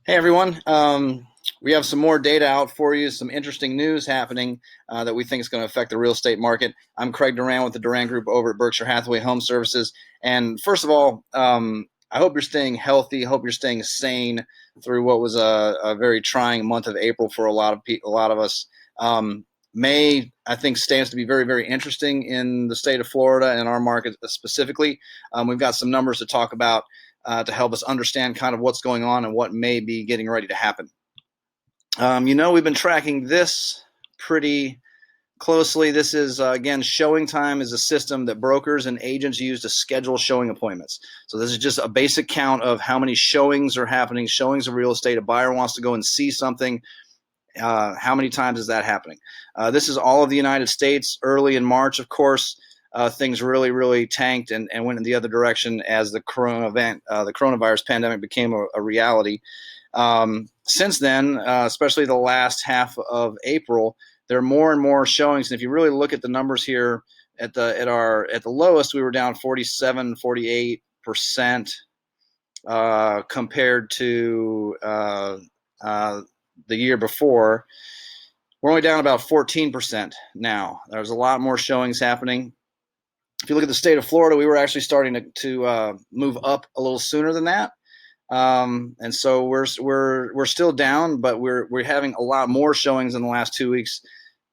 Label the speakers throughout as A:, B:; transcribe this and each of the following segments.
A: Hey everyone, we have some more data out for you, some interesting news happening that we think is going to affect the real estate market. I'm Craig Duran with the Duran Group over at Berkshire Hathaway Home Services. And first of all, I hope you're staying healthy. Hope you're staying sane through what was a very trying month of April for a lot of us. May, I think, stands to be very, very interesting in the state of Florida and our market specifically. We've got some numbers to talk about to help us understand kind of what's going on and what may be getting ready to happen. We've been tracking this pretty closely. This is, again, showing time is a system that brokers and agents use to schedule showing appointments. So this is just a basic count of how many showings are happening, showings of real estate. A buyer wants to go and see something. How many times is that happening? This is all of the United States. Early in March, of course, things really, really tanked and went in the other direction as the coronavirus pandemic became a reality. Since then, especially the last half of April, there are more and more showings. And if you really look at the numbers here, at the lowest, we were down 47, 48% compared to the year before. We're only down about 14% now. There's a lot more showings happening. If you look at the state of Florida, we were actually starting to move up a little sooner than that, and so we're still down, but we're having a lot more showings in the last 2 weeks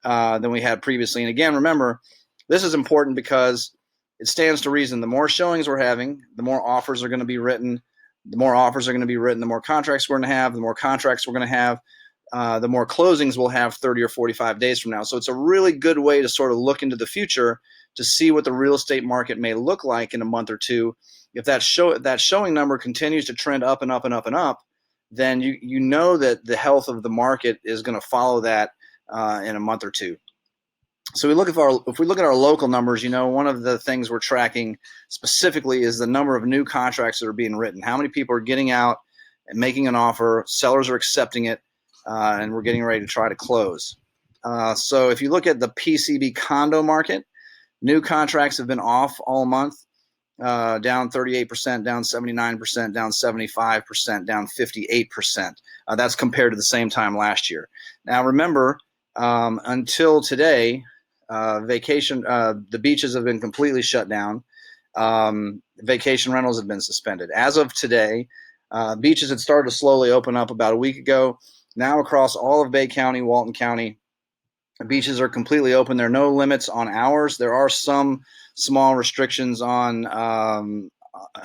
A: than we had previously. And again, remember, this is important because it stands to reason. The more showings we're having, the more offers are going to be written. The more offers are going to be written, the more contracts we're going to have. The more contracts we're going to have, the more closings we'll have 30 or 45 days from now. So it's a really good way to sort of look into the future to see what the real estate market may look like in a month or two. If that showing number continues to trend up and up and up and up, then you know that the health of the market is going to follow that in a month or two. So if we look at our local numbers, one of the things we're tracking specifically is the number of new contracts that are being written. How many people are getting out and making an offer? Sellers are accepting it, and we're getting ready to try to close. So if you look at the PCB condo market, new contracts have been off all month, down 38%, down 79%, down 75%, down 58%. That's compared to the same time last year. Now, remember, until today, the beaches have been completely shut down. Vacation rentals have been suspended. As of today, beaches had started to slowly open up about a week ago. Now across all of Bay County, Walton County, beaches are completely open. There are no limits on hours. There are some small restrictions on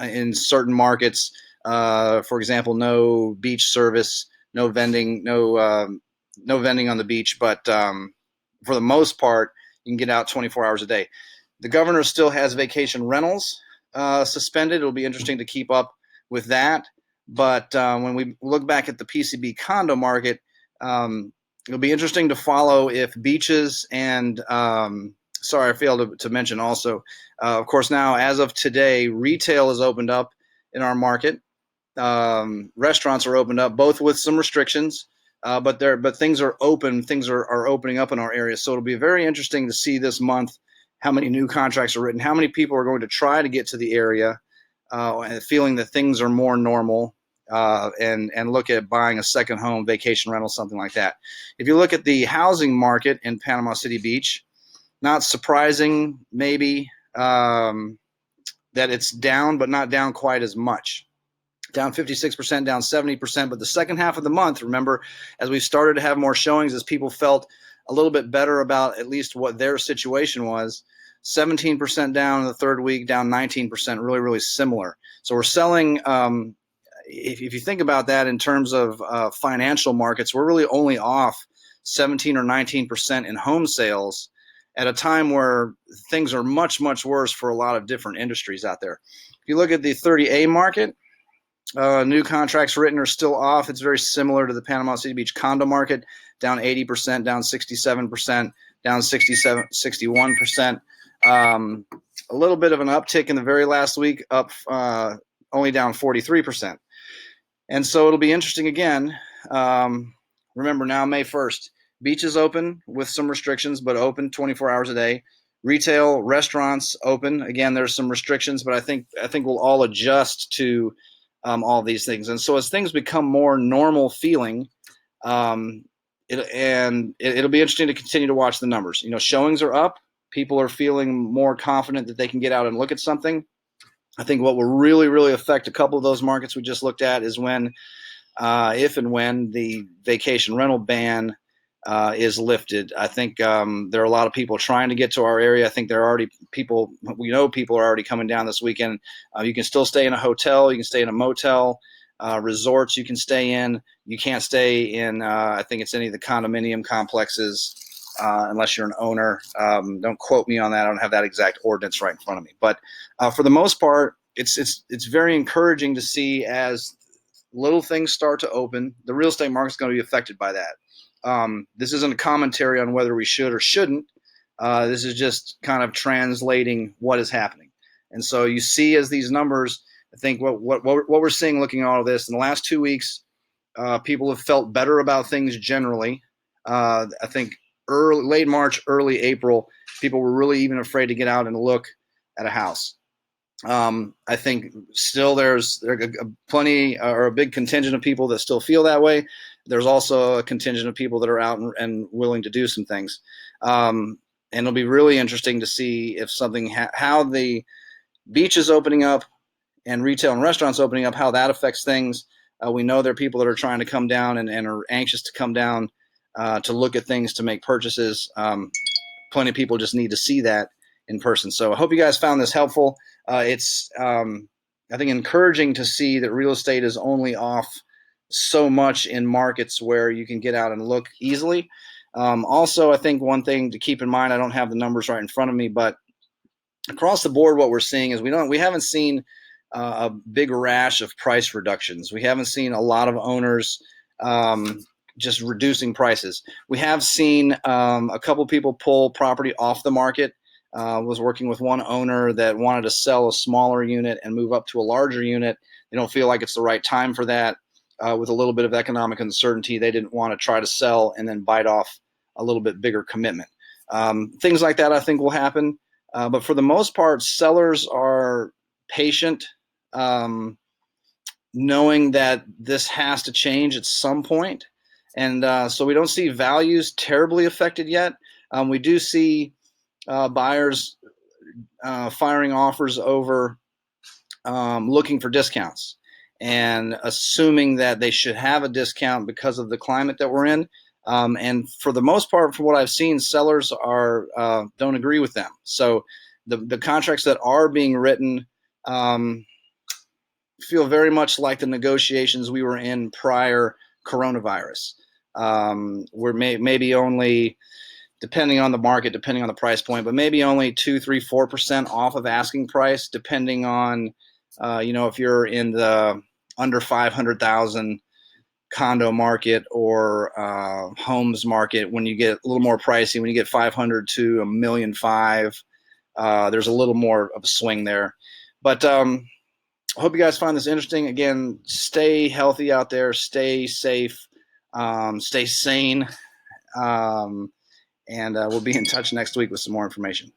A: in certain markets. For example, no beach service, no vending, no vending on the beach. But for the most part, you can get out 24 hours a day. The governor still has vacation rentals suspended. It'll be interesting to keep up with that. But when we look back at the PCB condo market, it'll be interesting to follow if beaches and sorry, I failed to mention also, of course, now as of today, retail is opened up in our market. Restaurants are opened up, both with some restrictions, but things are open. Things are opening up in our area. So it'll be very interesting to see this month how many new contracts are written, how many people are going to try to get to the area, feeling that things are more normal. And look at buying a second home, vacation rental, something like that. If you look at the housing market in Panama City Beach, not surprising maybe that it's down, but not down quite as much. Down 56%, down 70%. But the second half of the month, remember, as we started to have more showings, as people felt a little bit better about at least what their situation was, 17% down in the third week, down 19%, really, really similar. So we're selling if you think about that in terms of financial markets, we're really only off 17 or 19% in home sales at a time where things are much, much worse for a lot of different industries out there. If you look at the 30A market, new contracts written are still off. It's very similar to the Panama City Beach condo market, down 80%, down 67%, down 61%. A little bit of an uptick in the very last week, up only down 43%. And so it'll be interesting again. Remember now, May 1st, beaches open with some restrictions, but open 24 hours a day. Retail, restaurants open. Again, there's some restrictions, but I think we'll all adjust to all these things. And so as things become more normal feeling, it'll be interesting to continue to watch the numbers. Showings are up. People are feeling more confident that they can get out and look at something. I think what will really, really affect a couple of those markets we just looked at is if and when the vacation rental ban is lifted. I think there are a lot of people trying to get to our area. I think there are already people are already coming down this weekend. You can still stay in a hotel. You can stay in a motel. Resorts you can stay in. You can't stay in, I think it's any of the condominium complexes unless you're an owner. Don't quote me on that. I don't have that exact ordinance right in front of me. But for the most part, it's very encouraging to see as little things start to open. The real estate market's going to be affected by that. This isn't a commentary on whether we should or shouldn't. This is just kind of translating what is happening. And so you see as these numbers, I think what we're seeing looking at all of this in the last 2 weeks, people have felt better about things generally. I think late March, early April, people were really even afraid to get out and look at a house. I think still there's plenty or a big contingent of people that still feel that way. There's also a contingent of people that are out and willing to do some things. And it'll be really interesting to see if how the beach is opening up and retail and restaurants opening up, how that affects things. We know there are people that are trying to come down and are anxious to come down to look at things, to make purchases. Plenty of people just need to see that in person. So I hope you guys found this helpful. It's, I think, encouraging to see that real estate is only off so much in markets where you can get out and look easily. Also, I think one thing to keep in mind, I don't have the numbers right in front of me, but across the board, what we're seeing is we haven't seen a big rash of price reductions. We haven't seen a lot of owners just reducing prices. We have seen a couple people pull property off the market. Was working with one owner that wanted to sell a smaller unit and move up to a larger unit. They don't feel like it's the right time for that. With a little bit of economic uncertainty, they didn't want to try to sell and then bite off a little bit bigger commitment. Things like that I think will happen. But for the most part, sellers are patient, knowing that this has to change at some point. And so we don't see values terribly affected yet. We do see buyers firing offers over looking for discounts and assuming that they should have a discount because of the climate that we're in. And for the most part, from what I've seen, sellers don't agree with them. So the contracts that are being written feel very much like the negotiations we were in prior coronavirus. We're maybe only, depending on the market, depending on the price point, but maybe only 2, 3, 4% off of asking price, depending on, if you're in the under 500,000 condo market or homes market. When you get a little more pricey, when you get 500 to $1.5 million, there's a little more of a swing there. But I hope you guys find this interesting. Again, stay healthy out there, stay safe, stay sane, and we'll be in touch next week with some more information.